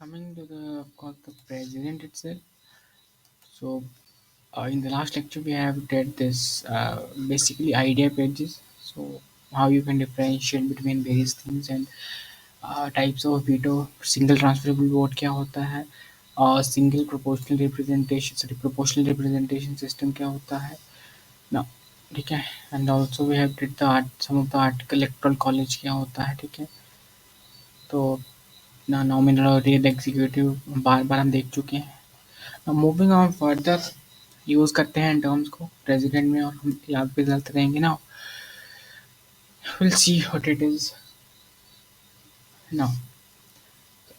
Coming to the, of course, the president itself. So, in the last lecture, we have did this basically idea pages. So, how you can differentiate between various things and types of veto. Single transferable vote क्या होता है? Single proportional representation system क्या होता है? Now, ठीक है. And also we have did the some of the article electoral college क्या होता है, ठीक है. तो ना नॉमिनल और रियल एग्जीक्यूटिव बार बार हम देख चुके हैं. मूविंग ऑन फर्दर यूज़ करते हैं टर्म्स को प्रेसिडेंट में और हम याद भी करते रहेंगे ना. Will see what it is now.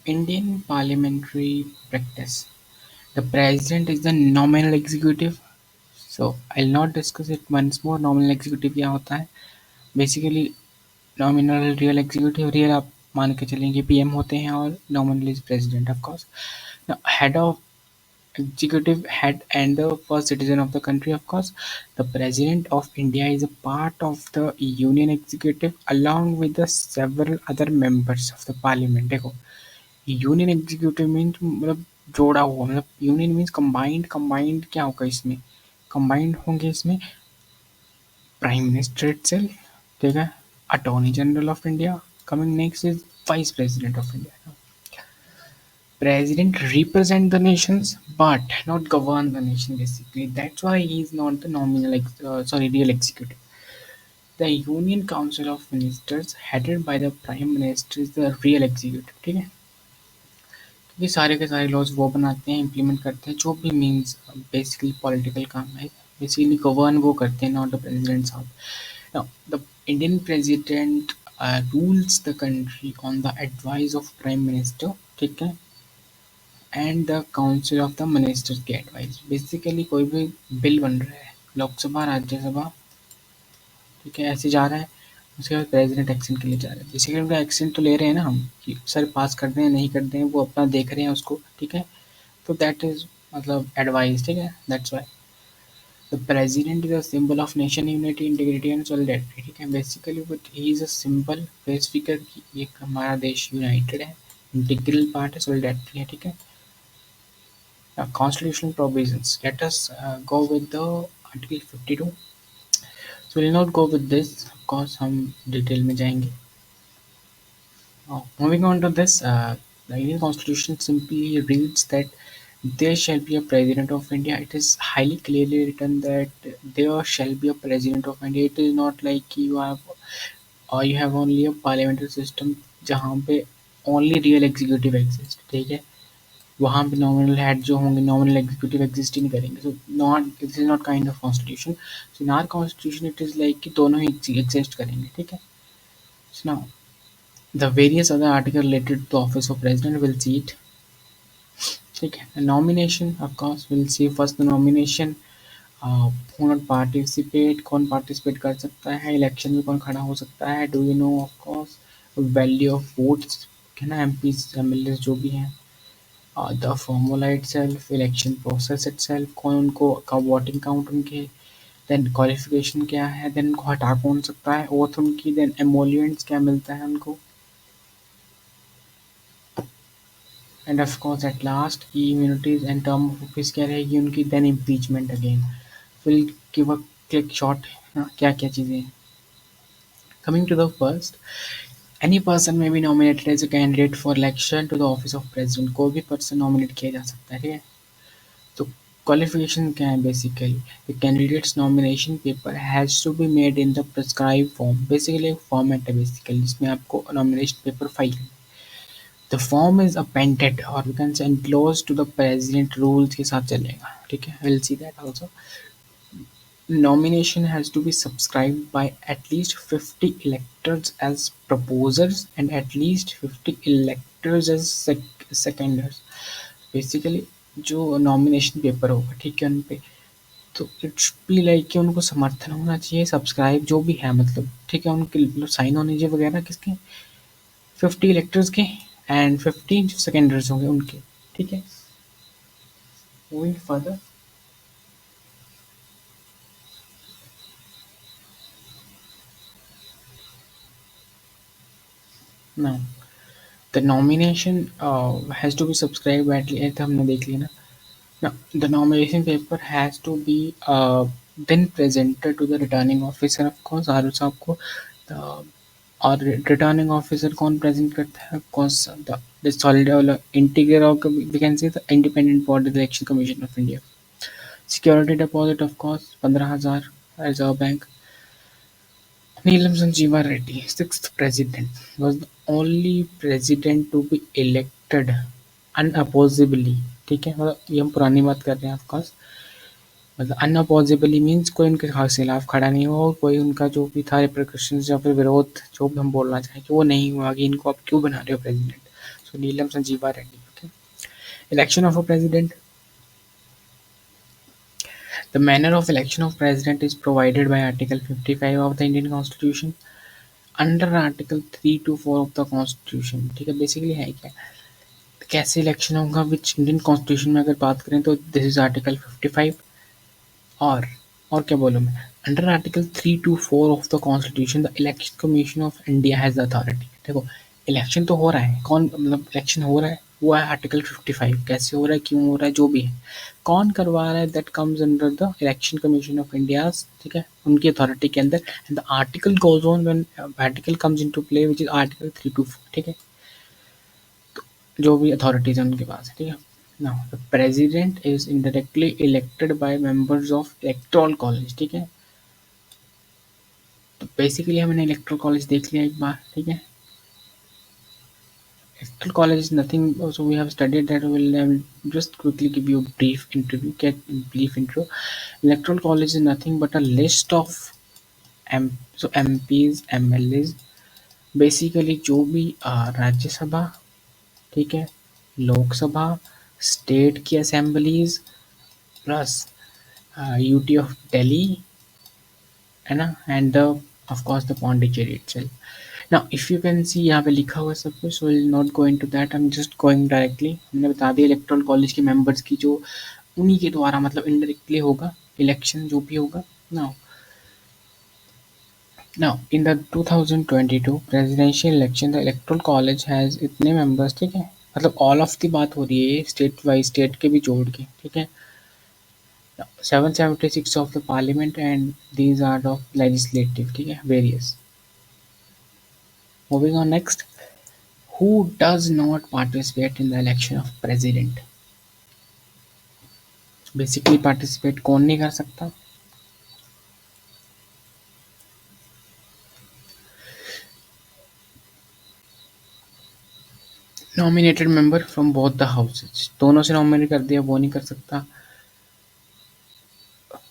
Indian parliamentary practice. The president is the nominal executive. So I will not discuss it once more. Nominal executive क्या होता है basically? Nominal real executive. Real आप मान के चलेंगे पीएम होते हैं और nominal is president of course. Head of executive head and the first citizen of the country. Of course, the president of India is a part of the union executive along with the several other members of the parliament. देखो, union executive means मतलब जोड़ा हुआ, मतलब union means combined. Combined क्या होगा इसमें? Combined होंगे इसमें प्राइम मिनिस्टर इटसेल्फ, ठीक है, attorney general of India. Coming next is vice president of India. President represent the nations but not govern the nation basically. That's why he is not the real executive. The Union Council of Ministers headed by the Prime Minister is the real executive. ठीक है, क्योंकि सारे के सारे laws वो बनाते हैं, implement करते हैं, जो भी मीन्स बेसिकली पॉलिटिकल काम है. बेसिकली गवर्न वो करते हैं, नॉट द प्रेसिडेंट साहब. Now, the Indian president rules the country on the advice of prime minister, ठीक है, and the council of the ministers की एडवाइस. बेसिकली कोई भी बिल बन रहा है, लोकसभा राज्यसभा, ठीक है, ऐसे जा रहा है, उसके बाद प्रेसिडेंट एक्शन के लिए जा रहे हैं. बेसिकली उनका एक्शन तो ले रहे हैं ना हम कि सर पास कर दें नहीं कर दें, वो अपना देख रहे हैं उसको, ठीक है. तो दैट इज मतलब एडवाइस, ठीक है. That's why the president is a symbol of nation unity integrity and solidarity. ठीक है, basically but he is a symbol speaker की एक हमारा देश यूनाइटेड है, इंटीग्रल पार्ट है, सॉलिडेरिटी है, ठीक है. Constitutional provisions. Let us go with the Article 52. So we'll not go with this, of course हम डिटेल में जाएंगे. Moving on to this, the Indian Constitution simply reads that there shall be a President of India. It is highly clearly written that there shall be a President of India. It is not like you have only a parliamentary system जहाँ पे only real executive exist. ठीक है, वहाँ पे nominal head जो होंगे, nominal executive exist ही नहीं करेंगे. So not, this is not kind of constitution. So in our constitution it is like कि दोनों ही एग्जिस्ट करेंगे, ठीक है. So now the various other article related to office of president will see it. ठीक है, nomination of course will see first nomination. Participate, कौन participate कर सकता है इलेक्शन में, कौन खड़ा हो सकता है. Do you know of course value of votes, है ना, M P M L A जो भी हैं. The formula itself, election process itself, कौन उनको का वोटिंग काउंट उनके, देन क्वालिफिकेशन क्या है, देन उनको हटा कौन सकता है ओथ उनकी, देन एमोलियंट्स क्या मिलता है उनको, and of course at last की immunities and term of office क्या रहेगी उनकी, then impeachment again. Will give a click shot क्या क्या चीज़ें. Coming to the first, any person may be nominated as a candidate for election to the office of president. कोई भी person nominate किया जा सकता है, ठीक है. तो क्वालिफिकेशन क्या है basically? The candidates nomination paper has to be made in the prescribe form. Basically एक फॉर्मेट है बेसिकली जिसमें आपको nomination paper file. The form is appended और we can say enclose to the president rules के साथ चलेगा, ठीक है. Will see that also. Nomination has to be subscribed by at least 50 electors as proposers and at least 50 electors as seconders. Basically जो nomination paper होगा, ठीक है, उन पे तो इट्स बी लाइक कि उनको समर्थन होना चाहिए, सब्सक्राइब जो भी है मतलब, ठीक है, उनके मतलब साइन होने चाहिए वगैरह किसके, 50 इलेक्टर्स के एंड 50 जो सेकेंडर्स होंगे उनके, ठीक है. Moving further, now the nomination has to be subscribe at ये तो हमने देख लिया ना. Now, the nomination paper has to be then presented to the returning officer, of course, R साहब को. The और रिटर्निंग ऑफिसर कौन प्रेजेंट करता है? Of course the solid integrator of we can say the independent body election commission of India. Security deposit of course 15,000 reserve bank. Neelam Sanjeeva Reddy, sixth president, was the only president to be elected unopposably. ठीक है, मतलब ये हम पुरानी बात कर रहे हैं ऑफकोर्स. मतलब अनअपोजेबली मीन्स कोई उनके खिलाफ खड़ा नहीं हुआ और कोई उनका जो भी था रिप्रिकॉशन या फिर विरोध जो भी हम बोलना चाहें कि वो नहीं हुआ कि इनको आप क्यों बना रहे हो president. So Neelam Sanjeeva Reddy. Okay. Election of a president. The manner of election of president is provided by Article 55 of the Indian Constitution. Under article 3 to 4 of the constitution. ठीक है, बेसिकली है क्या, कैसे इलेक्शन होगा विच इंडियन कॉन्स्टिट्यूशन में अगर बात करें तो दिस इज आर्टिकल 55. और और क्या बोलूँ मैं, under article 3 to 4 of the constitution the election commission of India has the authority. देखो, इलेक्शन तो हो रहा है, कौन मतलब इलेक्शन हो रहा है वो है आर्टिकल 55. कैसे हो रहा है, क्यों हो रहा है, जो भी है, कौन करवा रहा है, that comes under the election commission of India. ठीक है, उनकी अथॉरिटी के अंदर. And the article goes on when article comes into play which is article 3 to 4. ठीक है, जो भी अथॉरिटीज है उनके पास है. ठीक है. Now the president is indirectly elected by members of electoral college. ठीक है, तो बेसिकली हमने इलेक्टोरल कॉलेज देख लिया एक बार. ठीक है, electoral college is nothing, so we have studied that. Will just quickly give you a brief intro. Electoral college is nothing but a list of MPs, MLAs, basically जो भी राज्यसभा, ठीक है, लोकसभा, स्टेट की assemblies plus UT of Delhi है ना, and the of course the Pondicherry itself. Now if you can सी यहाँ पे लिखा हुआ है सब कुछ, so will not go into that, I am just going directly. हमने बता दिया इलेक्टोरल कॉलेज के मेंबर्स की जो उन्हीं के द्वारा मतलब इनडायरेक्टली होगा इलेक्शन जो भी होगा. Now now in the 2022 presidential election the electoral college has इतने मेंबर्स. ठीक है, मतलब ऑल ऑफ की बात हो रही है, स्टेट वाइज स्टेट के भी जोड़ के. ठीक है, 776 of the parliament and these are of legislative. ठीक है, various. Moving on next, who does not participate in the election of president? Basically participate कौन नहीं कर सकता? Nominated member from both the houses. दोनों से नॉमिनेट कर दिया वो नहीं कर सकता.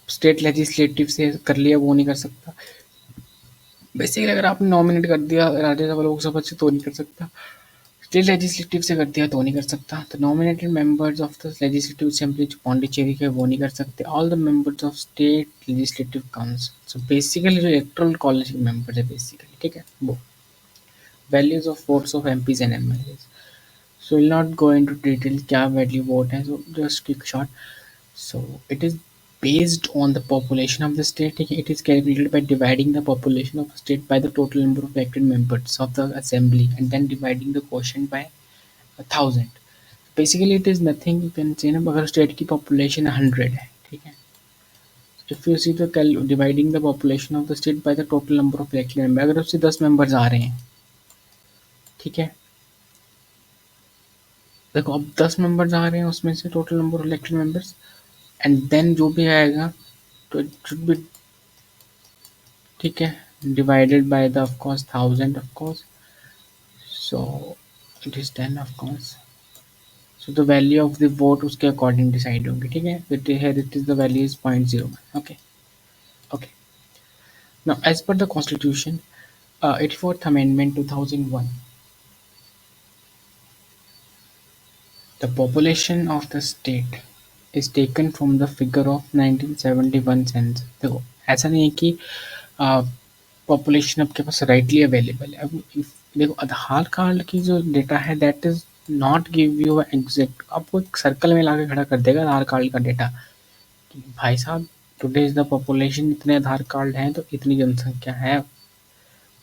स्टेट लेजिस्लेटिव से कर लिया वो नहीं कर सकता. बेसिकली अगर आपने नॉमिनेट कर दिया राज्यसभा लोकसभा से तो नहीं कर सकता. स्टेट लेजिस्लेटिव से कर दिया तो नहीं कर सकता. तो nominated members of the legislative assembly जो पौंडीचेरी के वो नहीं कर सकते. All the members of state legislative council. So basically जो इलेक्टोरल कॉलेज के मेंबर्स है बेसिकली. ठीक है, वो values of votes of MPs and MLA. So will not go into detail क्या वैल्यू वोट है, so just quick short. So it is based on the population of the state. It is calculated by dividing the population of a state by the total number of elected members of the assembly and then dividing the quotient by 1,000. Basically it is nothing, you can say ना, अगर state की population 100 है, ठीक है, if you see the dividing the population of the state by the total number of elected members, अगर उससे 10 members आ रहे हैं, ठीक है, देखो अब 10 members आ रहे हैं उसमें से total number of elected members and then जो भी आएगा तो इट शुड बी, ठीक है, divided by the of course 1000 of course. So it is 10 of course. So the value of the vote उसके अकॉर्डिंग डिसाइड होगी. ठीक है, इट इज द वैल्यू इज 0.01. Okay okay. Now as per the constitution 84th amendment 2001, the population of the state is taken from the figure of 1971 census. देखो ऐसा नहीं है कि पॉपुलेशन आपके पास राइटली अवेलेबल है. अब देखो आधार कार्ड की जो डेटा है that is not give you exact, आपको एक सर्कल में लाके खड़ा कर देगा आधार कार्ड का डेटा कि भाई साहब टुडे इज द पॉपुलेशन, इतने आधार कार्ड हैं तो इतनी जनसंख्या है.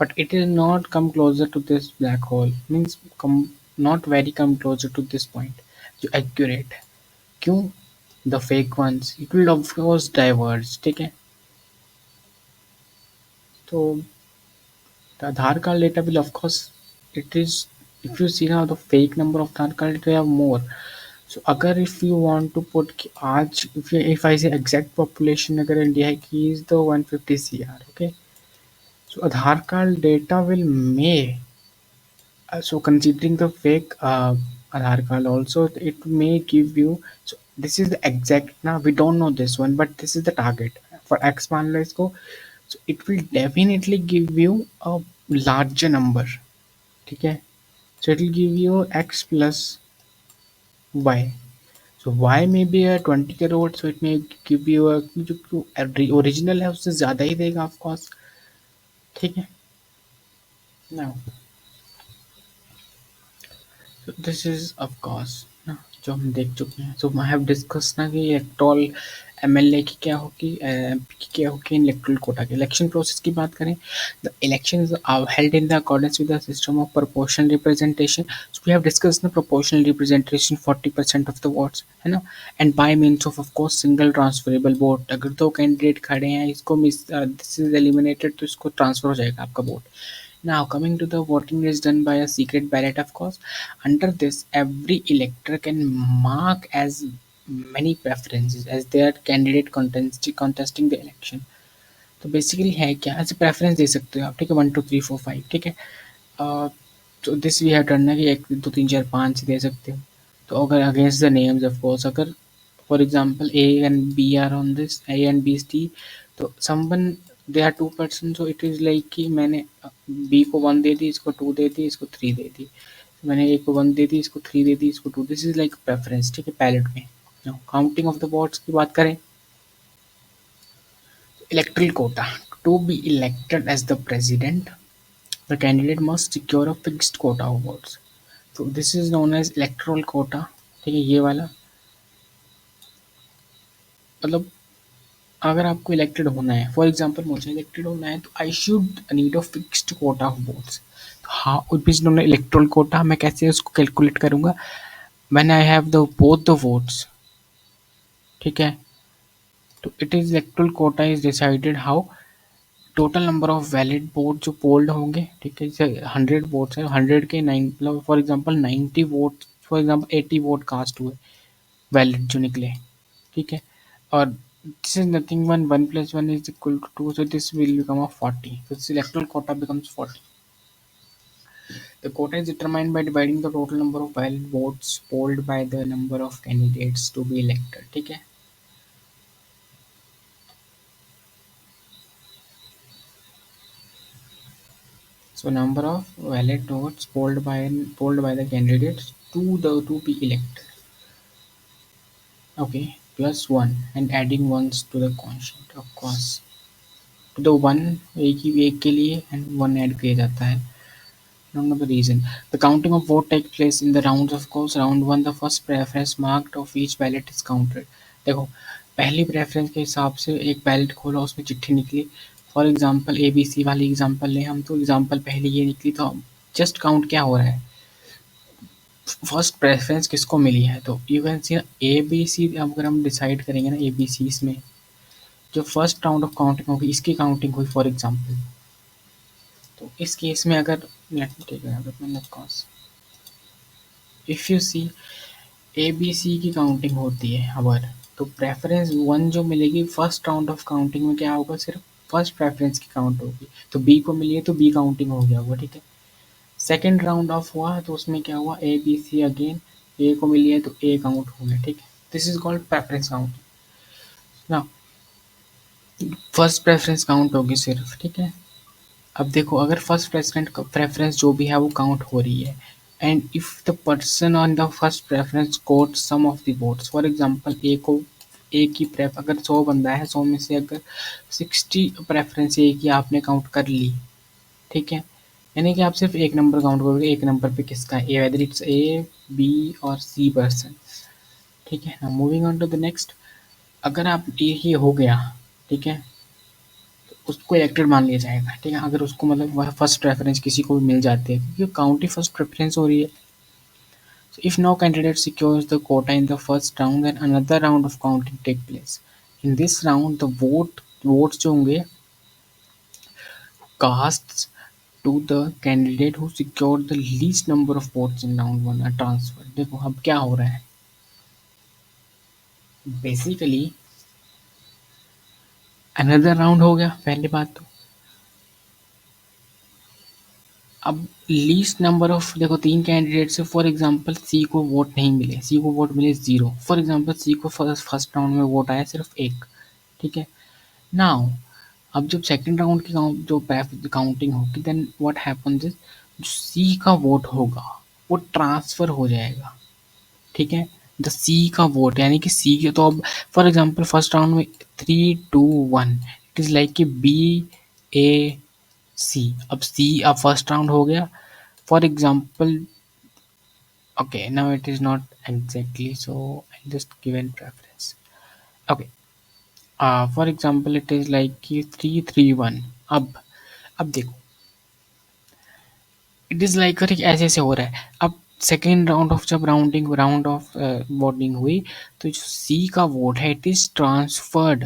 But it is not come closer to this black hole means come not very come closer to this point जो accurate क्यों the fake ones it will of course diverge ठीक है तो the Aadhaar card data will of course it is if you see now the fake number of Aadhaar card we have more so अगर if you want to put कि आज if I say exact population अगर India है कि is the 150 CR okay so Aadhaar card data will may so considering the fake Aadhaar card also it may give you so this is the exact now we don't know this one but this is the target for X मान लो इसको so it will definitely give you a larger number ठीक है so it will give you X plus Y so Y may be a 20 crore so it may give you a जो original है उससे ज़्यादा ही देगा of course ठीक है now so this is of course ना जो हम देख चुके हैं so I have discussed ना कि इलेक्टोरल एमएलए की क्या होगी एमपी की क्या होगी इलेक्टोरल कोटा की इलेक्शन प्रोसेस की बात करें the elections are held in the accordance with the system of proportional representation so we have discussed the proportional representation 40% of the votes है ना and by means of course single transferable vote अगर दो candidate खड़े हैं इसको miss this is eliminated तो इसको transfer हो जाएगा आपका vote now, coming to the voting is done by a secret ballot, of course. Under this, every elector can mark as many preferences as their candidate contesting the election. तो basically है क्या ऐसे preference दे सकते हो आप ठीक है 1 2 3 4 5 ठीक है तो दिस वी हैव डन ना कि 1 2 3 4 5 दे सकते हो तो अगर against the names of course अगर for example A and B are on this A and B T तो someone they are 2 person so it is like कि मैंने बी को 1 दे दी इसको 2 दे दी इसको 3 दे दी मैंने ए को 1 दे दी इसको 3 दे दी इसको 2 दिस इज लाइक प्रेफरेंस ठीक है पैलेट में काउंटिंग ऑफ द वोट्स की बात करें electoral quota to be elected as the president the candidate must secure a fixed quota of votes so this is known as electoral quota ठीक है ये वाला मतलब अगर आपको इलेक्टेड होना है फॉर एग्जांपल मुझे इलेक्टेड होना है तो I should need a fixed quota of votes हाँ इज नोन इलेक्टोरल कोटा मैं कैसे उसको कैलकुलेट करूंगा when I have the both the votes ठीक है तो it is electoral quota is decided how total number of valid vote जो polled होंगे ठीक है जैसे 100 वोट्स है 100 के 9 मतलब for example 90 vote for example 80 vote cast हुए वैलिड जो निकले ठीक है और this is nothing when 1 plus 1 is equal to 2 so this will become a 40 so this electoral quota becomes 40 the quota is determined by dividing the total number of valid votes polled by the number of candidates to be elected ठीक है so number of valid votes polled by the candidates to be elected okay plus 1 and adding ones to the quotient of course to the 1 एक के लिए and 1 add किया जाता है don't know the reason. The counting of vote takes place in the rounds of course. Round 1 the first preference marked of each ballot is counted. देखो पहली preference के हिसाब से एक बैलेट खोला उसमें चिट्ठी निकली for example A B C वाली एग्जांपल लें हम तो एग्जांपल पहले ये निकली तो जस्ट काउंट क्या हो रहा है फर्स्ट प्रेफरेंस किसको मिली है तो you can see A B C अगर हम डिसाइड करेंगे ना ए बी सी इसमें जो फर्स्ट राउंड ऑफ काउंटिंग होगी इसकी काउंटिंग हुई फॉर एग्जांपल तो इस केस में अगर let me take a cause if you see A B C की काउंटिंग होती है अगर तो प्रेफरेंस 1 जो मिलेगी फर्स्ट राउंड ऑफ काउंटिंग में क्या होगा सिर्फ फर्स्ट प्रेफरेंस की काउंट होगी तो बी को मिली है तो बी काउंटिंग हो गया होगा ठीक है सेकंड राउंड ऑफ हुआ तो उसमें क्या हुआ ए बी सी अगेन ए को मिली है तो ए काउंट हो गया ठीक है this is called preference counting ना फर्स्ट प्रेफरेंस काउंट होगी सिर्फ ठीक है अब देखो अगर फर्स्ट प्रेफरेंस जो भी है वो काउंट हो रही है and if the person on the first preference got some of the votes for example A को ए की प्रेफ अगर 100 बंदा है 100 में से अगर 60 प्रेफरेंस ए की आपने काउंट कर ली ठीक है यानी कि आप सिर्फ एक नंबर काउंट करोगे एक नंबर पे किसका है A whether it's A B और सी पर्सन ठीक है ना moving on to the next अगर आप ये हो गया ठीक है उसको इलेक्टेड मान लिया जाएगा ठीक है अगर उसको मतलब वह फर्स्ट प्रेफरेंस किसी को भी मिल जाती है क्योंकि काउंटी फर्स्ट प्रेफरेंस हो रही है If no candidate secures the quota in the first round, then another round of counting take place. In this round, the votes जो होंगे casts to the candidate who secured the least number of votes in round one are transferred. देखो अब क्या हो रहा है, basically another round हो गया पहली बात तो। अब लीस्ट नंबर ऑफ, देखो तीन कैंडिडेट से फॉर एग्जांपल सी को वोट नहीं मिले, सी को वोट मिले जीरो, फॉर एग्जांपल सी को फर्स्ट राउंड में वोट आया सिर्फ एक, ठीक है। नाउ अब जब सेकंड राउंड की जो काउंटिंग होगी, देन व्हाट हैपेंस इज जो सी का वोट होगा वो ट्रांसफर हो जाएगा, ठीक है। द सी का वोट यानी कि सी के, तो अब फॉर एग्जांपल फर्स्ट राउंड में 3-2-1 इट इज लाइक कि बी ए सी, अब सी अब फर्स्ट राउंड हो गया for example. Okay now it is not exactly, so I just given preference. Okay for example it is like कि 3-3-1। अब देखो इट इज लाइक ऐसे ऐसे हो रहा है। अब सेकेंड राउंड ऑफ जब राउंड ऑफ वोटिंग हुई, तो जो सी का वोट है इट इज ट्रांसफर्ड,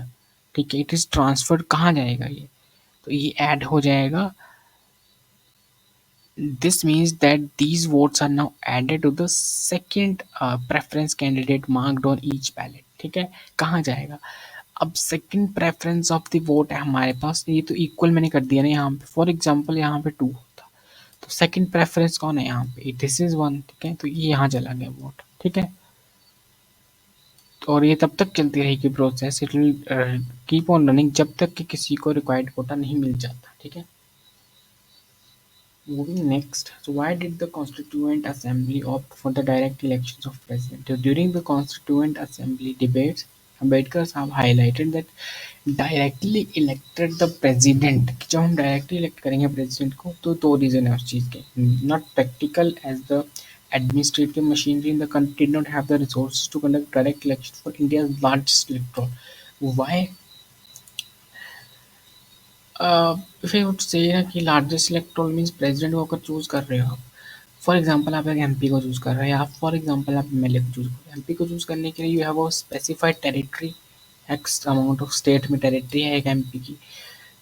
ठीक है। इट इज ट्रांसफर्ड कहाँ जाएगा ये, तो ये ऐड हो जाएगा। This means that these votes are now added to the second preference candidate marked on each ballot, ठीक है। कहाँ जाएगा, अब second preference of the vote है हमारे पास, ये तो इक्वल मैंने कर दिया ना यहाँ पे, फॉर एग्जांपल यहाँ पे 2 होता, तो सेकंड प्रेफरेंस कौन है यहाँ पे, दिस इज 1, ठीक है। तो ये यहाँ चला गया वोट, ठीक है। और ये तब तक चलती रहेगी process, it will keep on running जब तक कि किसी को रिक्वायर्ड कोटा नहीं मिल जाता, ठीक है। Moving next, so why did the Constituent Assembly opt for the direct elections of president? So during the Constituent Assembly debates, Ambedkar have highlighted that directly elected the president, जब हम डायरेक्टली इलेक्ट करेंगे president को तो दो reason है उस चीज़ के, not practical as the administrative machinery in the country did not have the resources to conduct direct elections for India's largest electoral. Why? If I would say ना कि लार्जेस्ट इलेक्टोरल मीन्स प्रेसिडेंट को अगर choose कर रहे हो आप, for example आप एक एमपी को चूज कर रहे हैं, आप फॉर एग्जांपल आप एमएलए को चूज कर रहे हैं। एमपी को चूज करने के लिए you have a specified territory, x amount of state में टेरिटरी है एक एमपी की।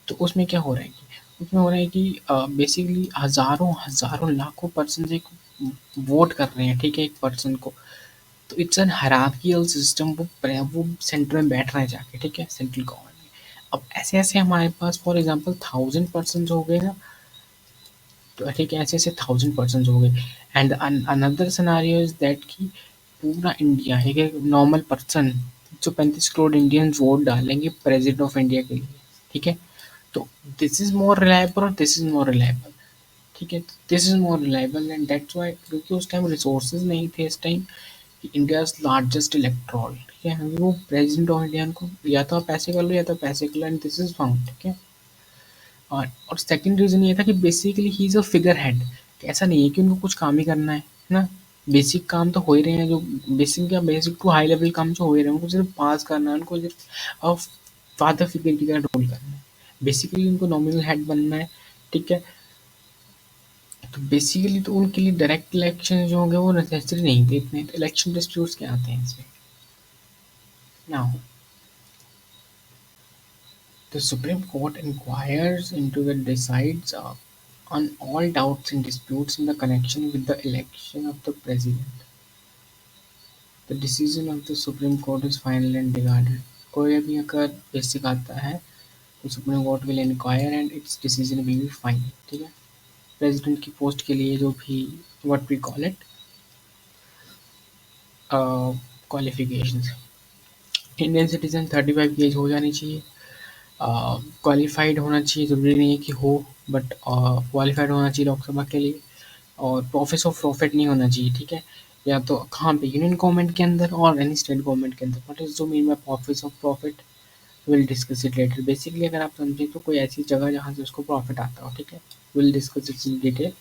तो उसमें क्या हो रहा है कि उसमें हो रहा है कि बेसिकली हजारों हजारों लाखों पर्सन एक वोट कर रहे हैं, ठीक है, एक पर्सन को। तो इट्स एन हायरार्कियल सिस्टम, वो सेंटर में बैठ रहा है जाके, ठीक है, सेंट्रल गवर्नमेंट। अब ऐसे ऐसे हमारे पास फॉर एग्जांपल 1000 पर्सन हो गए ना, तो ठीक है, ऐसे ऐसे 1000 पर्सन हो गए। And another scenario is that कि पूरा इंडिया एक एक नॉर्मल पर्सन, जो 35 करोड़ इंडियंस वोट डालेंगे प्रेसिडेंट ऑफ इंडिया के लिए, ठीक है। तो दिस इज मोर रिलायबल और दिस इज मोर रिलायबल, ठीक है। This is more reliable and that's why, क्योंकि उस टाइम रिसोर्सेज नहीं थे इस टाइम, इंडिया लार्जेस्ट इलेक्ट्रॉल, ठीक है। वो प्रेसिडेंट ऑफ इंडिया को या तो आप पैसे कर लो या तो पैसे कर लो, एंड दिस इज फाउंड, ठीक है। और सेकंड रीजन ये था कि basically he is a figure head, ऐसा नहीं है कि उनको कुछ काम ही करना है ना। बेसिक काम तो हो ही रहे हैं, जो बेसिक या बेसिक टू हाई लेवल काम जो हो ही रहे हैं, उनको सिर्फ पास करना है, उनको सिर्फ फादर फिगर की तरह रोल करना है, बेसिकली उनको नॉमिनल हेड बनना है, ठीक है। तो बेसिकली तो उनके लिए डायरेक्ट इलेक्शन जो होंगे वो नेसेसरी नहीं थे इतने, तो इलेक्शन डिस्प्यूट्स क्या आते हैं इसमें। Now the Supreme Court inquires into the decides on all doubts and disputes in the connection with the election of the president. The decision of the Supreme Court is final and regarded. कोई भी अगर basic आता है तो supreme court will inquire and its decision will be final, ठीक है। President की post के लिए जो भी what we call it qualifications, Indian citizen 35 की एज हो जानी चाहिए, क्वालिफाइड होना चाहिए, ज़रूरी नहीं है कि हो, बट क्वालिफाइड होना चाहिए लोकसभा के लिए, और ऑफिस ऑफ प्रॉफिट नहीं होना चाहिए, ठीक है। या तो कहाँ पे, यूनियन गवर्नमेंट के अंदर और एनी स्टेट गवर्नमेंट के अंदर। व्हाट इज जो mean by office of profit, will discuss it later. Basically अगर आप समझें तो कोई ऐसी जगह जहाँ से उसको प्रॉफिट आता हो, ठीक है, will discuss it in detail.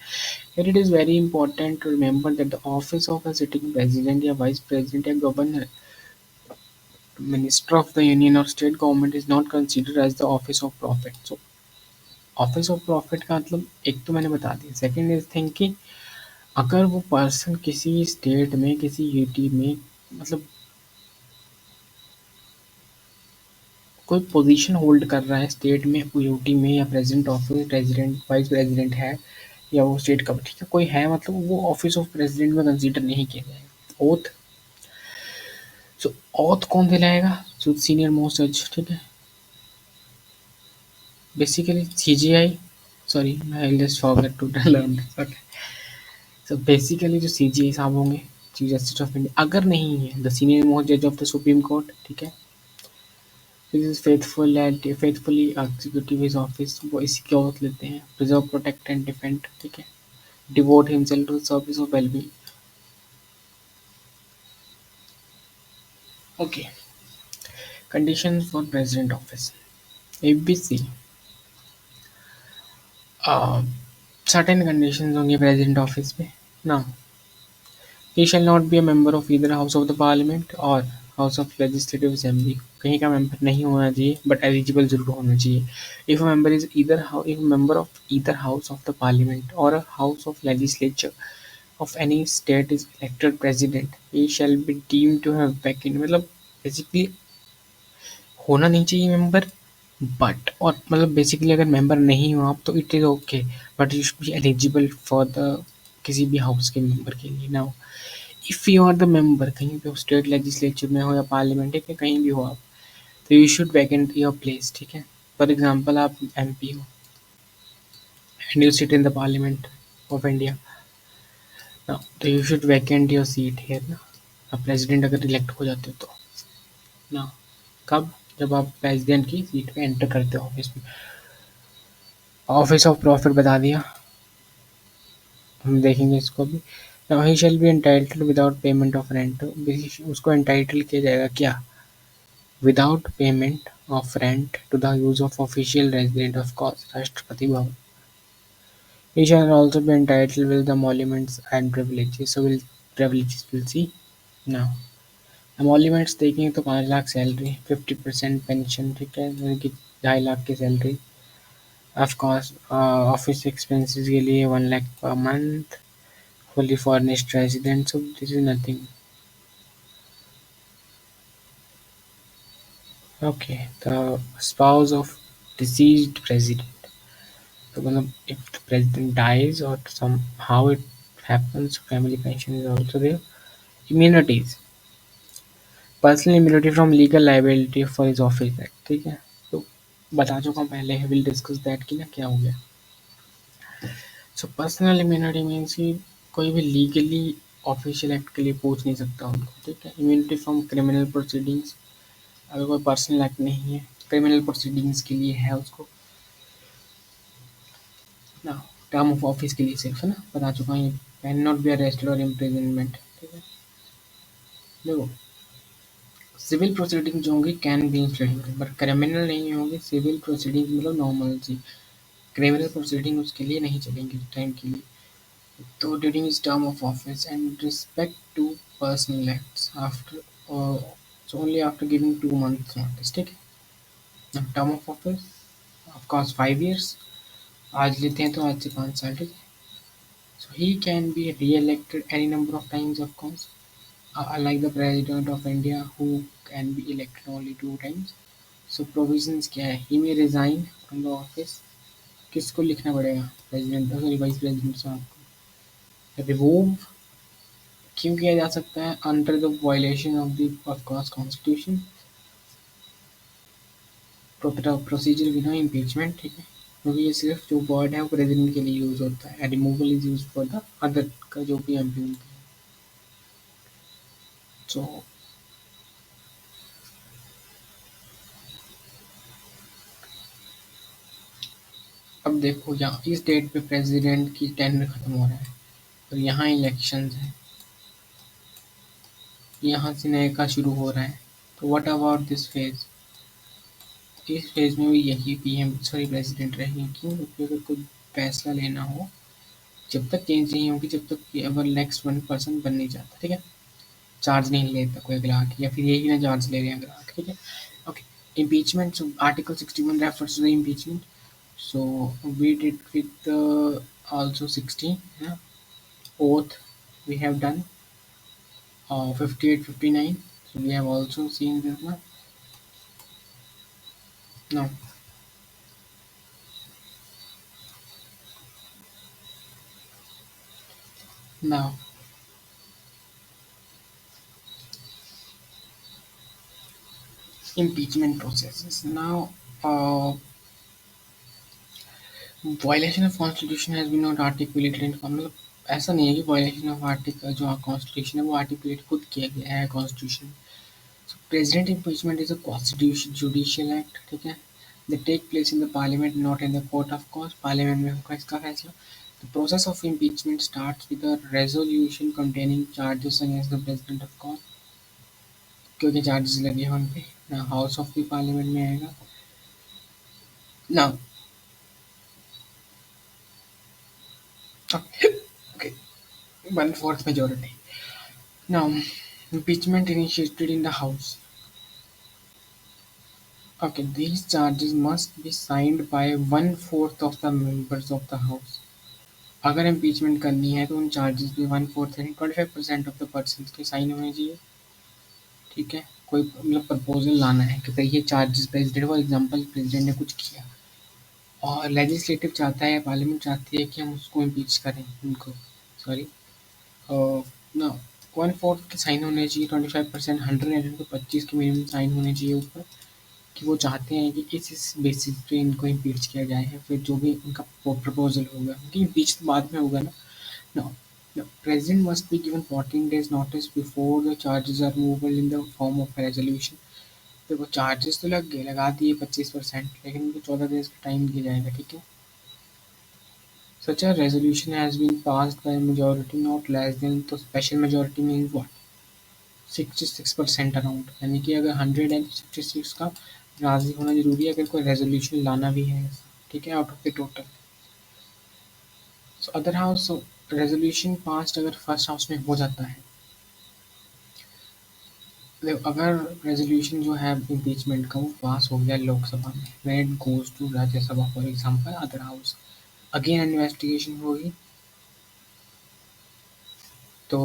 Here it is very important to remember that the office of a sitting president या vice president या governor, minister of the union or state government is not considered as the office of profit. So office of profit का मतलब एक तो मैंने बता दिया, second is thinking अगर वो पर्सन किसी स्टेट में, किसी यूटी में, मतलब कोई पोजीशन होल्ड कर रहा है स्टेट में, यूटी में, या president office, president, vice president है, या वो स्टेट का ठीक है कोई है, मतलब वो ऑफिस ऑफ प्रेसिडेंट में कंसीडर नहीं किया जाएगा। ओथ, सो ओथ कौन दिलाएगा? सो सीनियर मोस्ट जज, ठीक है। Basically CJI, sorry I just forget to learn this. So basically जो सीजीआई साहब होंगे, चीफ जस्टिस ऑफ इंडिया, अगर नहीं है द सीनियर मोस्ट जज ऑफ द सुप्रीम कोर्ट, ठीक है, is faithful and faithfully executive his office, वो इसी की ओथ लेते हैं, प्रिजर्व, प्रोटेक्ट एंड डिफेंड, ठीक है, devote himself to service of wellbeing. Okay, condition for president office, A B C, certain conditions होंगे प्रेसिडेंट ऑफिस पे ना। He shall not be a member of either house of the parliament or house of legislative assembly, कहीं का member नहीं होना चाहिए but eligible जरूर होना चाहिए। If a member is either if a member of either house of the parliament or a house of legislature of any state is elected president, he shall be deemed to have vacant, मतलब basically होना नहीं चाहिए member, but और मतलब basically अगर member नहीं हो आप तो it is okay, but you should be eligible for the किसी भी हाउस के मेंबर के लिए ना। If you are the member, कहीं पे हो, स्टेट लेजिस्लेचर में हो या पार्लियामेंट, ठीक है, कहीं भी हो आप, तो you should vacant your place, ठीक है। फॉर एग्जांपल आप एमपी हो and you sit in the parliament of India, ना, तो you should vacant your seat here ना। आप प्रेसिडेंट अगर इलेक्ट हो जाते हो तो ना, कब? जब आप प्रेसिडेंट की सीट पे एंटर करते हो ऑफिस में। ऑफिस ऑफ प्रॉफिट बता दिया, हम देखेंगे इसको भी। Now he shall be entitled without payment of rent, उसको एंटाइटल किया जाएगा क्या? Without payment of rent to the use of official resident of course, Rashtrapati Bhavan. He shall also be entitled with the emoluments and privileges. So privileges we'll see now. Emoluments देखेंगे तो 5 lakh salary, 50% pension, ठीक है, यानी कि 2.5 लाख की salary. Of course office expenses के लिए 1 lakh per month, fully furnished residence, so this is nothing. Okay, the spouse of deceased president. So if the president dies or somehow it happens, family pension is also there. Immunities, personal immunity from legal liability for his office act, ठीक है, तो बता चुका हूँ पहले, will discuss that कि ना क्या हो गया। सो पर्सनल इम्यूनिटी मीन्स कि कोई भी लीगली ऑफिशियल एक्ट के लिए पूछ नहीं सकता उनको, ठीक है। इम्यूनिटी फ्रॉम क्रिमिनल प्रोसीडिंग्स, अगर कोई पर्सनल एक्ट नहीं है, क्रिमिनल प्रोसीडिंग्स के लिए है उसको ना। टर्म ऑफ ऑफिस के लिए सिर्फ है ना, बता चुका हूँ ये। कैन नॉट बी अरेस्टेड और इम्प्रिजनमेंट, ठीक है। देखो, सिविल प्रोसीडिंग जो होंगी can be instead, but criminal नहीं होंगे। सिविल प्रोसीडिंग मतलब नॉर्मल सी, क्रिमिनल प्रोसीडिंग उसके लिए नहीं चलेंगे उस टाइम के लिए। तो during his term of office and respect to personal acts after, so only after giving 2 months notice, ठीक है। Term of office of course 5 years, आज लेते हैं तो आज से 5 साल, ठीक है। So he can be re-elected any number of times, of course, unlike the President of India who can be elected only 2 times. So provisions क्या है? He may resign from the office. किसको लिखना पड़ेगा? प्रेसिडेंट, सॉरी वाइस प्रेसिडेंट साहब को। Remove क्यों किया जा सकता है? Under the violation of the of course constitution. Procedure बिना इम्पीचमेंट, ठीक है, क्योंकि ये सिर्फ जो वर्ड है वो प्रेसिडेंट के लिए यूज होता है। Removal is use for the other का जो भी एमपी होते हैं। सो अब देखो, यहाँ इस डेट पे प्रेसिडेंट की टेन्योर खत्म हो रहा है और यहाँ इलेक्शंस है, यहाँ से नए का शुरू हो रहा है। तो व्हाट अबाउट दिस फेज? इस फेज में भी यही पीएम सॉरी प्रेसिडेंट रहेंगे। क्यों? क्योंकि अगर कोई फैसला लेना हो, जब तक चेंज नहीं होगी, जब तक कि अगर नेक्स्ट 1 पर्सन बन नहीं जाता, ठीक है, चार्ज नहीं लेता कोई अगला आके, या फिर यही ना चार्ज ले रहे हैं अगला आके, ठीक है। Okay, impeachment, article 61 refers to the impeachment, so we did with also 16, है ना। oath we have done, 58, 59. So we have also seen this now. Now, now, impeachment processes. Now, violation of constitution has been not articulated in मतलब ऐसा नहीं है कि violation of article जो constitution है वो आर्टिकुलेट खुद किया गया है constitution. So president impeachment is a constitution judicial act, ठीक है। They take place in the parliament not in the court of cause, parliament में होगा इसका फैसला। The process of impeachment starts with a resolution containing charges against the president of cause, क्योंकि charges लगे हैं उन पे ना, हाउस ऑफ द पार्लियामेंट में आएगा ना। Okay, one fourth majority. Now, impeachment initiated in the House. Okay, these charges must be signed by one fourth of the members of the House. अगर impeachment करनी है तो उन charges पे one fourth यानी 25% ऑफ द पर्सन के sign होने चाहिए, ठीक है। कोई मतलब प्रपोजल लाना है कि भाई ये charges president, for example president ने कुछ किया और लेजिस्लेटिव चाहता है, पार्लियामेंट चाहती है कि हम उसको इम्पीच करें, उनको सॉरी ना, वन फोर्थ के साइन होने चाहिए, 25%, 100 तो 25 के मिनिमम साइन होने चाहिए ऊपर, कि वो चाहते हैं कि इस बेसिस पे इनको इम्पीच किया जाए, या फिर जो भी उनका प्रपोजल होगा, क्योंकि इम्पीच तो बाद में होगा ना। No, the president must be given 14 days notice before the charges are movable in the form of resolution. देखो चार्जेस तो लग गए, लगा दिए 25%, लेकिन उनको 14 डेज का टाइम दिया जाएगा, ठीक है। सच a resolution has been passed by a majority not less than, तो special majority means what, 66% around, यानी कि अगर 166 का राजी होना जरूरी है अगर कोई रेजोल्यूशन लाना भी है, ठीक है, out of the total. So other house resolution pass अगर फर्स्ट हाउस में हो जाता है, देखो अगर रेजोल्यूशन जो है इम्पीचमेंट का वो पास हो गया लोकसभा में, when it goes to Rajya Sabha for example other house, again investigation होगी, तो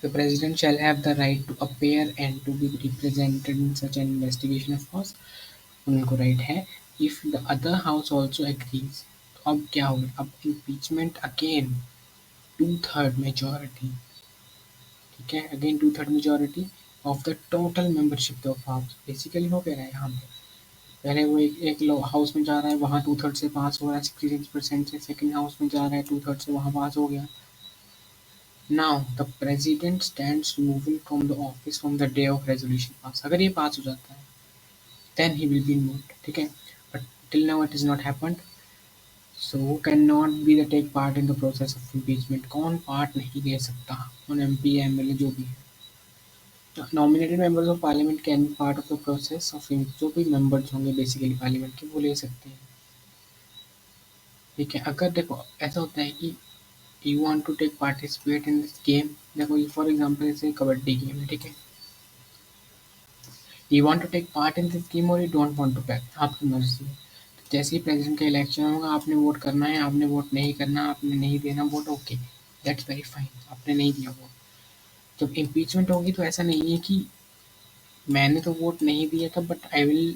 the president shall have the right to appear and to be represented in such an investigation, of course उनको राइट है। If the other house also agrees, तो अब क्या होगा, अब impeachment again two third majority, ठीक है, again two third majority of the total membership of house. Basically हो क्या रहा है यहाँ पे, पहले वो एक हाउस में जा रहा है, वहाँ टू थर्ड से पास हो रहा है 66% से, सेकेंड हाउस में जा रहा है टू थर्ड से, वहाँ पास हो गया। Now the president stands removal from the office from the day of resolution pass, अगर ये पास हो जाता है then he will be moved, ठीक है। But till now it is not happened, so who can not be the take part in the process of impeachment, कौन part नहीं ले सकता, कौन एमपी एमएलए जो भी है। Nominated members of parliament can be part of the process of, जो भी मेंबर्स होंगे बेसिकली पार्लियामेंट के वो ले सकते हैं, ठीक है। अगर देखो ऐसा होता है कि you want to take participate in this game, देखो फॉर एग्जांपल जैसे कबड्डी गेम है, ठीक है, you want to take part in this game और you don't want to back, आपकी मर्जी है। तो जैसे ही प्रेसिडेंट का इलेक्शन होगा आपने वोट करना है, आपने वोट नहीं करना, आपने नहीं देना vote, okay that's very fine, आपने नहीं दिया वोट। जब इम्पीचमेंट होगी तो ऐसा नहीं है कि मैंने तो वोट नहीं दिया था बट आई विल,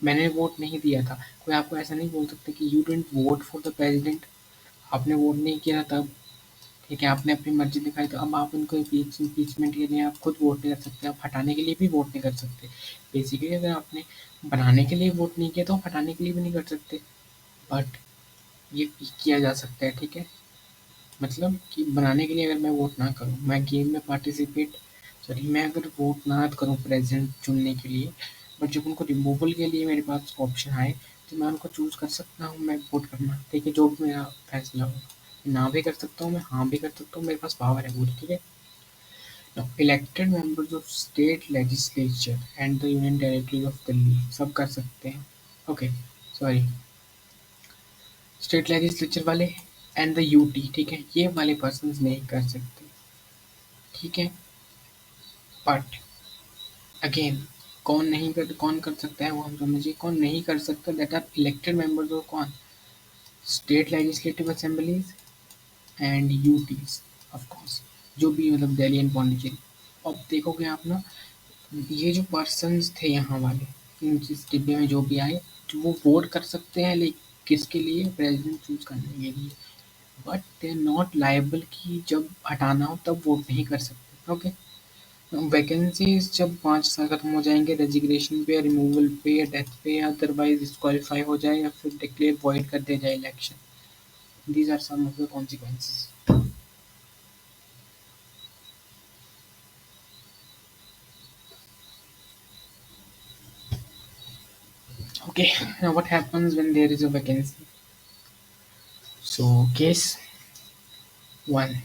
मैंने वोट नहीं दिया था, कोई आपको ऐसा नहीं बोल सकता कि you didn't vote for the president, आपने वोट नहीं किया तब, ठीक है, आपने अपनी मर्जी दिखाई, तो अब आप उनको इम्पीचमेंट के लिए आप खुद वोट नहीं कर सकते, आप हटाने के लिए भी वोट नहीं कर सकते। बेसिकली अगर आपने बनाने के लिए वोट नहीं किया तो आप हटाने के लिए भी नहीं कर सकते, बट ये किया जा सकता है, ठीक है। मतलब कि बनाने के लिए अगर मैं वोट ना करूँ, मैं गेम में पार्टिसिपेट, सॉरी मैं अगर वोट ना करूँ प्रेसिडेंट चुनने के लिए, बट जब उनको रिमूवल के लिए मेरे पास ऑप्शन आए तो मैं उनको चूज़ कर सकता हूँ, मैं वोट करना, ठीक है, जो भी मेरा फैसला हो, ना भी कर सकता हूँ मैं, हाँ भी कर सकता हूँ, मेरे पास पावर है पूरी, ठीक है। Now, elected members of state legislature and the union territory of Delhi सब कर सकते हैं, ओके सॉरी, स्टेट लेजिस्लेचर वाले एंड द यूटी, ठीक है, ये वाले पर्सन नहीं कर सकते, ठीक है। बट अगेन कौन कर सकता है वो हम समझिए, कौन नहीं कर सकता, that are elected members of कौन, state legislative assemblies and UTs of course, जो भी मतलब दिल्ली एंड पौंडीचेरी। अब देखोगे आप ना, ये जो पर्सन्स थे यहाँ वाले, इन जिस डिब्बे में जो भी आए, जो वो वोट कर सकते हैं, लेकिन किसके लिए, प्रेसिडेंट चूज करने के लिए, but they are not liable कि जब हटाना हो तब वोट नहीं कर सकते। ओके, वैकेंसीज जब 5 साल खत्म हो जाएंगे, रेजिग्नेशन पे, रिमूवल पे, या डेथ पे, या अदरवाइज डिस्क्वालीफाई हो जाए, या फिर डिक्लेयर वॉइड कर दिया जाए election. These are some of the consequences. Okay, now what happens when there is a vacancy? So, case 1.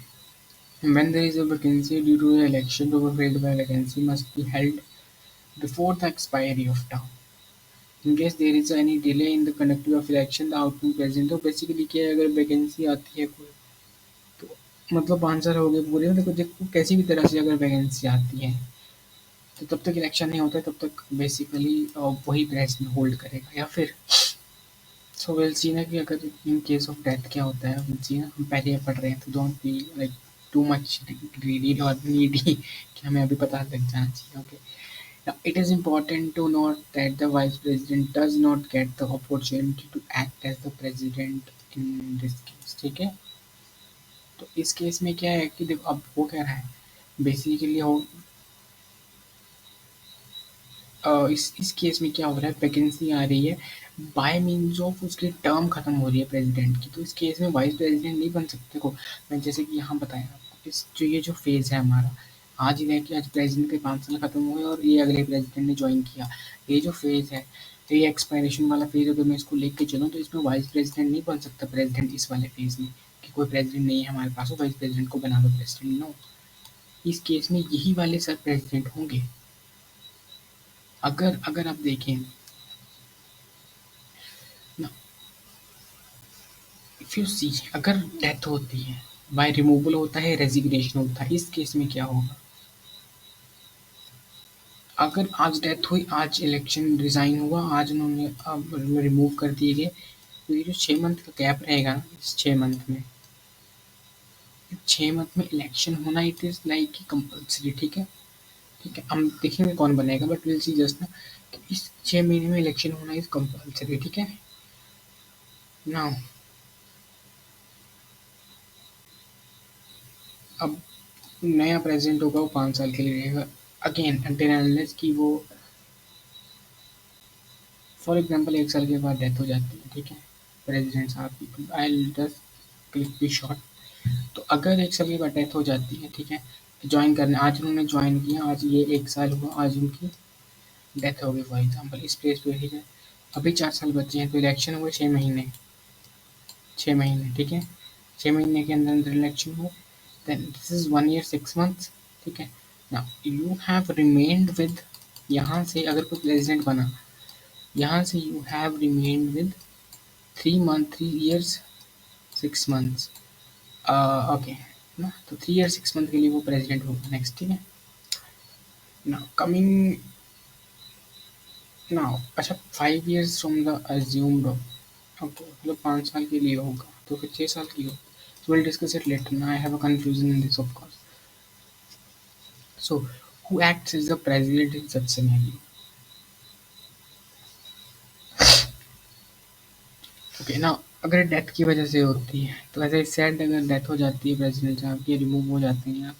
When there is a vacancy due to the election to be filled by vacancy must be held before the expiry of term. In case there is any delay in the conducting of election, the outgoing president, तो basically क्या है, अगर vacancy आती है कोई, तो मतलब 5 साल हो गए पूरे, मतलब देखो कैसी भी तरह से अगर वैकेंसी आती है, तो तब तक इलेक्शन नहीं होता है, तब तक बेसिकली वही प्रेसिडेंट होल्ड करेगा। या फिर सो विल सी ना कि अगर इन केस ऑफ डेथ क्या होता है, विल सी ना, हम पहले ये पढ़ रहे हैं, तो don't be like too much greedy और नीडी कि हमें अभी पता लग जाना चाहिए। Okay, now it is important to note that the vice president does not get the opportunity to act as the president in this case। ठीक है, तो इस केस में क्या है कि देखो, अब वो कह रहा है बेसिकली हो, इस केस में क्या हो रहा है, वैकेंसी आ रही है बाय मीन्स ऑफ उसकी टर्म खत्म हो रही है प्रेसिडेंट की, तो इस केस में वाइस प्रेसिडेंट नहीं बन सकते। को मैं जैसे कि यहाँ बताया आपको, इस जो ये जो फेज़ है हमारा, आज ही है कि आज प्रेसिडेंट के 5 साल खत्म हुए और ये अगले प्रेसिडेंट ने ज्वाइन किया, ये जो फेज़ है, तो ये एक्सपायरेशन वाला फेज़, अगर मैं इसको लेके चलूँ तो इसमें वाइस प्रेसिडेंट नहीं बन सकता प्रेसिडेंट इस वाले फेज़ में, कि कोई प्रेसिडेंट नहीं है हमारे पास, तो वाइस प्रेसिडेंट को बना दो प्रेसिडेंट, नो। इस केस में यही वाले सर प्रेसिडेंट होंगे। अगर अगर आप देखें ना, इफ यू सी, अगर डेथ होती है, बाय रिमूवल होता है, रेजिग्नेशन होता है, इस केस में क्या होगा, अगर आज डेथ हुई, आज इलेक्शन रिजाइन हुआ, आज उन्होंने अब रिमूव कर दिए गए, तो ये जो 6 मंथ का गैप रहेगा ना, इस 6 मंथ में, 6 मंथ में इलेक्शन होना, इट इज़ लाइक कंपल्सरी। ठीक है, ठीक है, हम देखेंगे कौन बनेगा, बट विल सी जस्ट ना कि इस 6 महीने में इलेक्शन होना इज कंपल्सरी। ठीक है, नाउ अब नया प्रेसिडेंट होगा, वो 5 साल के लिए रहेगा, अगेन अनटिल अनलेस कि वो, फॉर एग्जांपल 1 साल के बाद डेथ हो जाती है, ठीक है, प्रेसिडेंट साहब की, I just click be short, तो अगर 1 साल के बाद डेथ हो जाती है, ठीक है, ज्वाइन करने, आज उन्होंने ज्वाइन किया, आज ये 1 साल हुआ, आज उनकी डेथ हो गई फॉर एग्जाम्पल इस प्लेस पे, ठीक है, अभी 4 साल बचे हैं, तो इलेक्शन हुए 6 महीने, 6 महीने, ठीक है, 6 महीने के अंदर अंदर इलेक्शन हुए, then this is 1 year 6 months। ठीक है, now you have remained with, यहाँ से अगर कोई प्रेसिडेंट बना, यहाँ से you have remained with 3 years 6 months। Okay ना, तो 3 year 6 month के लिए वो प्रेसिडेंट होगा नेक्स्ट। ठीक है, नाउ कमिंग, नाउ अच्छा, 5 years from the assumed, okay, मतलब 5 साल के लिए होगा, तो फिर 6 साल की होगा, so we'll discuss it later, now I have a confusion in this of course। So who acts as the president in such scenario? Okay, ना अगर डेथ की वजह से होती है, तो ऐसे सेड, अगर डेथ हो जाती है प्रेसिडेंट साहब की, रिमूव हो जाते हैं, या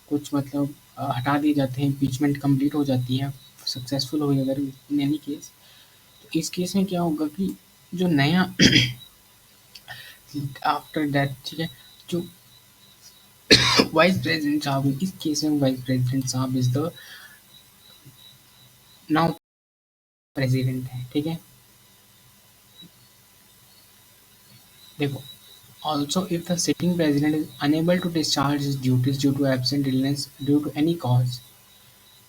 कुछ मतलब हटा दिए जाते हैं, इम्पीचमेंट कंप्लीट हो जाती है, सक्सेसफुल हुई अगर इन एनी केस, तो इस केस में क्या होगा कि जो नया आफ्टर डेथ, ठीक है, जो वाइस प्रेसिडेंट साहब, इस केस में वाइस प्रेसिडेंट साहब इज द नाउ प्रेसिडेंट है। ठीक है, देखो, also if the sitting president is unable to discharge his duties due to absent illness due to any cause,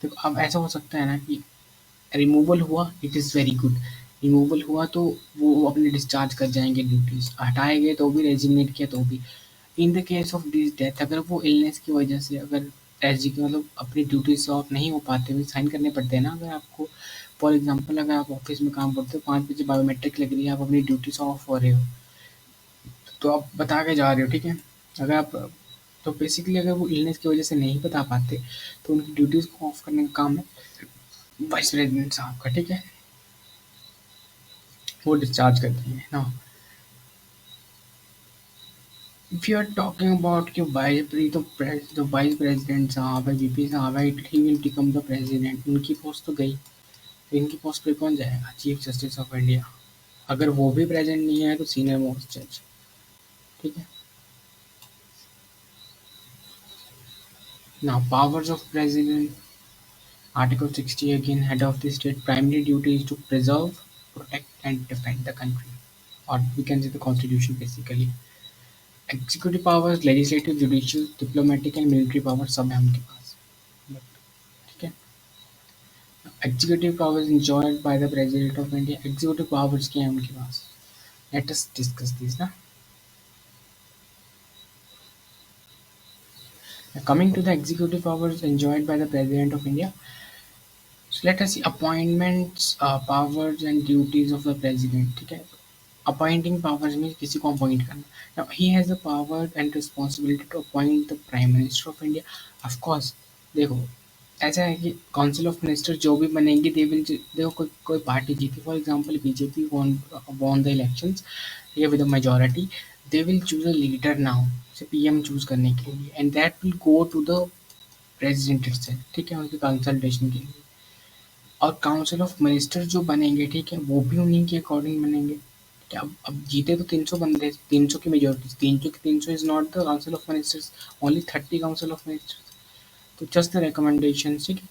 देखो अब ऐसा हो सकता है ना कि रिमूवल हुआ, it is very good, removal हुआ तो वो अपने डिस्चार्ज कर जाएंगे ड्यूटीज, हटाए गए तो भी, रेजिग्नेट किया तो भी, in the case of this death, अगर वो इलनेस की वजह से अगर एजी मतलब अपनी ड्यूटीज से ऑफ नहीं हो पाते, हुए साइन करने पड़ते हैं ना, अगर आपको फॉर एग्जांपल अगर आप ऑफिस में काम करते हो, 5 बजे बायोमेट्रिक लग रही है, आप अपनी ड्यूटी से ऑफ हो रहे हो, तो आप बता के जा रहे हो, ठीक है, अगर आप तो बेसिकली अगर वो इलनेस की वजह से नहीं बता पाते तो उनकी ड्यूटीज़ को ऑफ करने का काम है वाइस प्रेसिडेंट साहब का, ठीक है? वो डिस्चार्ज करते हैं ना। If you are talking about कि वाइस प्रेसिडेंट साहब है, वीपी साहब है, he will become the president, उनकी पोस्ट तो गई। इनकी पोस्ट पे कौन जाएगा? Chief justice of India. अगर वो भी प्रेजेंट नहीं है तो सीनियर मोस्ट जज, ठीक है? Now powers of president, article 60 again, head of the state primary duty is to preserve, protect and defend the country, or we can say the constitution basically. Executive powers, legislative, judicial, diplomatic and military powers सब है उनके पास, ठीक है? Executive powers enjoyed by the president of India, executive powers क्या है उनके पास? Let us discuss this ना. Now, coming to the executive powers enjoyed by the president of India, so let us see appointments, powers and duties of the president, ठीक है? Appointing powers means किसी को appoint करना. Now he has the power and responsibility to appoint the prime minister of India. Of course, देखो ऐसा है कि council of minister जो भी बनेंगे दे विल, देखो कोई कोई पार्टी जीती, for example BJP won the elections, ठीक है, with a majority, they will choose a leader now say PM choose करने के लिए, and that will go to the president itself, ठीक है, उनके कंसल्टेशन के लिए। और काउंसिल ऑफ मिनिस्टर जो बनेंगे, ठीक है, वो भी उन्हीं के अकॉर्डिंग बनेंगे। क्या अब जीते तो 300 बंदे, 300 की मेजोरिटी, 300 की 300 is not the council of ministers, only 30 council of ministers. तो जस्ट द रिकमेंडेशन, ठीक है।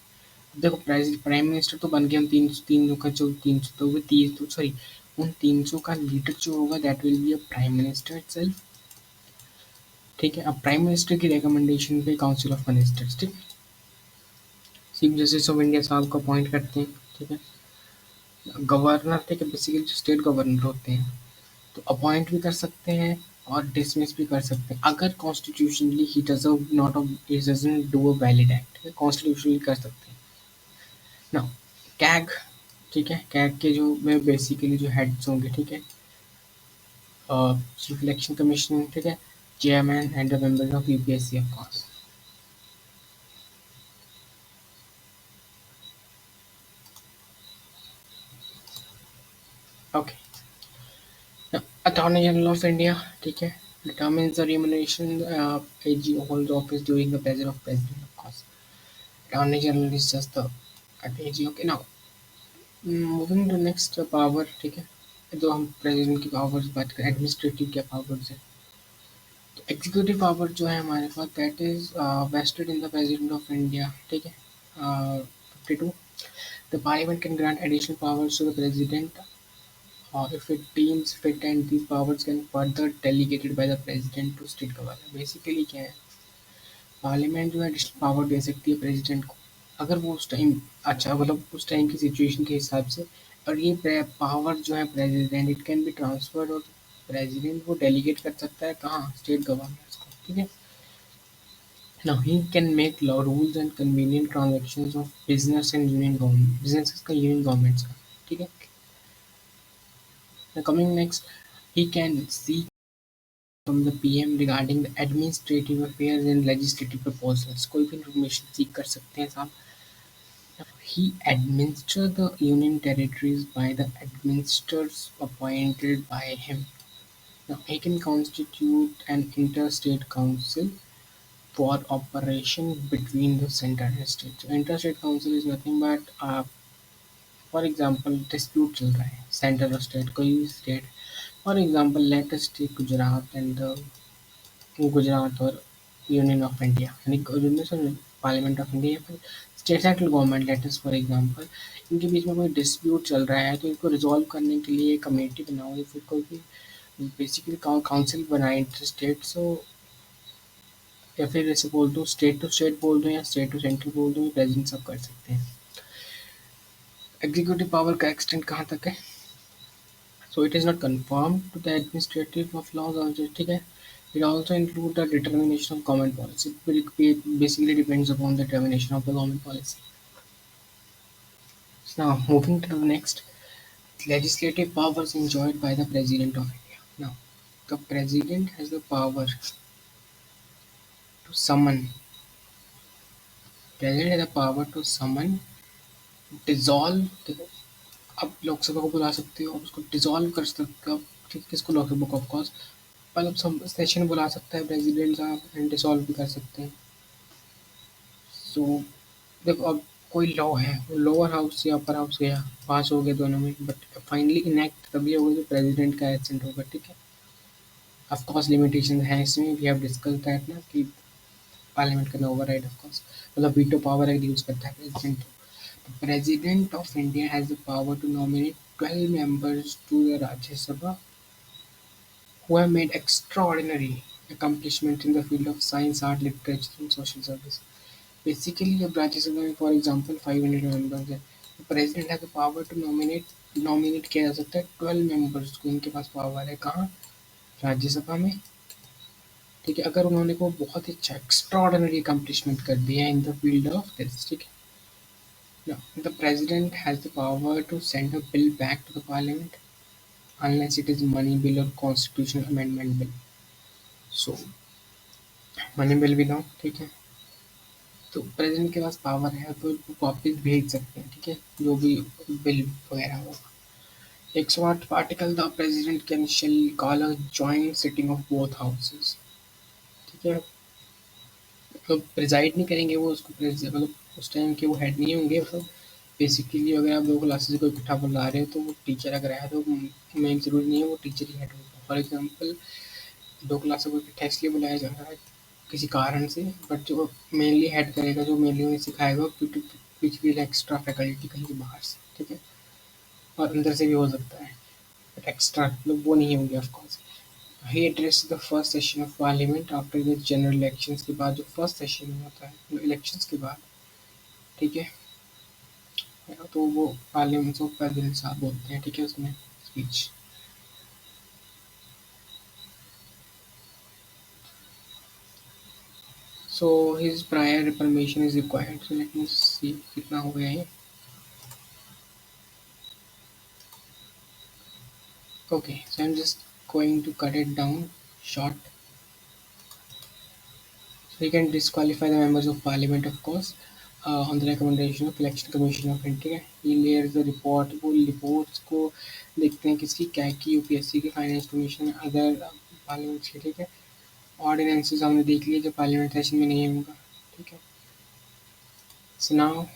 अब देखो प्राइम मिनिस्टर तो बन गए, हम तीन तीन का जो 300 तो वो 30 तो सॉरी, उन 300 का लीडर जो होगा that will be a prime minister itself, ठीक है। अब प्राइम मिनिस्टर की रिकमेंडेशन पे काउंसिल ऑफ मिनिस्टर्स, ठीक है, चीफ जस्टिस ऑफ इंडिया साहब को अपॉइंट करते हैं, ठीक है। गवर्नर, ठीक है, बेसिकली जो स्टेट गवर्नर होते हैं, तो अपॉइंट भी कर सकते हैं और डिसमिस भी कर सकते हैं अगर constitutionally he doesn't not he doesn't do a valid act, constitutionally कर सकते हैं ना। कैग, ठीक है, कैग के जो में बेसिकली जो हेड्स होंगे, ठीक है, चीफ इलेक्शन कमीशन, ठीक है, chairman and the members of UPSC of course. Okay, attorney general of India, ठीक है, determines the remuneration, AG holds office during the pleasure of president of course. Attorney general is just the at AG, okay now. Moving to next power, ठीक है, जो हम president की powers बात करें, administrative क्या पावर्स है, तो एग्जीक्यूटिव पावर जो है हमारे पास that is vested in the president of India, ठीक है। 52, the parliament can grant additional powers to the president if it deems fit, and these powers can further delegated by the president to state governor। Basically क्या है, parliament जो है additional power दे सकती है president को, अगर वो उस टाइम, अच्छा मतलब उस टाइम की सिचुएशन के हिसाब से। और ये पावर जो है president, it can be transferred, और प्रेसिडेंट वो डेलीगेट कर सकता है कहाँ, स्टेट गवर्नर्स को, ठीक है। Now he can make law rules and convenient transactions of business and union government, business का यूनियन गवर्नमेंट्स का, ठीक है। Coming next, he can see from the PM regarding the administrative affairs and legislative proposals, कोई भी information सीख कर सकते हैं साहब। He administers the union territories by the administrators appointed by him. Now he can constitute an interstate council for operation between the center and state. So interstate council is nothing but for example dispute चल रहा है center और state, कोई भी state, for example let us take Gujarat and the Gujarat और union of India, यानी parliament of India या फिर state central government letters for example, इनके बीच में कोई डिस्प्यूट चल रहा है तो इनको रिजॉल्व करने के लिए कमेटी बनाओ या फिर कोई भी बेसिकली काउंसिल बनाए इंटर स्टेट, सो या फिर ऐसे बोल दो स्टेट टू स्टेट बोल दो या स्टेट टू सेंट्रल बोल दो, प्रेजेंट सब कर सकते हैं। एग्जीक्यूटिव पावर का एक्सटेंड कहाँ तक है, so it is not conformed to the administrative of laws also, ठीक है। It also include the determination of government policy. It basically depends upon the determination of the government policy. So now moving to the next, legislative powers enjoyed by the president of India. Now the president has the power to summon. President has the power to summon, dissolve. देखो, अब लोकसभा को बुला सकते हो, आप उसको dissolve कर सकते हो, ठीक है, किसको, लोकसभा को ऑफ कोर्स, मतलब सब सेशन बुला सकता है प्रेसिडेंट साहब एंड डिसॉल्व भी कर सकते हैं। सो देखो, अब कोई लॉ है, वो लोअर हाउस या अपर हाउस गया, पास हो गए दोनों में, बट फाइनली इनैक्ट तभी होगा जो प्रेसिडेंट का एसेंट होगा, ठीक है। ऑफ कोर्स लिमिटेशन है इसमें, वी हैव डिस्कस दैट ना कि पार्लियामेंट का ओवरराइड ऑफ कोर्स, मतलब वीटो पावर है यूज करता है president. The President of India has the power to nominate 12 members to the Rajya Sabha who have made extraordinary accomplishments in the field of science, art, literature, and social service. Basically, अब राज्य सभा में for example 500 members है, तो president has the power to nominate किया जा सकता है 12 मेंबर्स को, इनके पास पावर है, कहाँ, राज्यसभा में, ठीक है, अगर उन्होंने को बहुत ही अच्छा एक्स्ट्रॉर्डिनरी अकम्पलिशमेंट कर दिया है in the field of this, ठीक है। Now, the president has the power to send a bill back to the parliament unless it is money bill or constitutional amendment bill. So money bill भी लाओ, ठीक है, तो president के पास power है तो वापिस भेज सकते हैं, ठीक है, जो भी बिल वगैरह होगा। 108 article, the president can shall call a joint sitting of both houses, ठीक है, मतलब प्रिजाइड नहीं करेंगे वो, उसको मतलब उस टाइम के वो हेड नहीं होंगे, मतलब बेसिकली अगर आप दो क्लासेस को इकट्ठा बुला रहे हो तो वो टीचर अगर है तो मेन जरूरी नहीं है वो टीचर ही हेड होगा। फॉर एग्जाम्पल दो क्लासों को इकट्ठा इसलिए बुलाया जा रहा है किसी कारण से, बट जो मेनली हेड करेगा, जो मेनली उन्हें सिखाएगा, कुछ भी एक्स्ट्रा फैकल्टी कहीं बाहर से, ठीक है, और अंदर से भी हो सकता है, बट एक्स्ट्रा मतलब वो नहीं होंगे of course. He address the first session of parliament after the general elections के बाद, जो फर्स्ट सेशन होता है इलेक्शंस के बाद, ठीक है, तो वो पार्लियामेंट ऑफ प्रेसिडेंट साहब बोलते हैं, ठीक है, उसमें speech. So his prior permission is required, so let me see कितना हो गया है। Okay, so I'm just going to cut it down short. So you can disqualify the members of parliament, of course, on the recommendation of election commission of India. He layers the report, वो reports को देखते हैं किसकी, क्या की, UPSC की, finance commission, other parliament की, ठीक है। ऑर्डिनेंसेस हमने देख लिए जो पार्लियामेंट सेशन में नहीं होगा, ठीक है। So now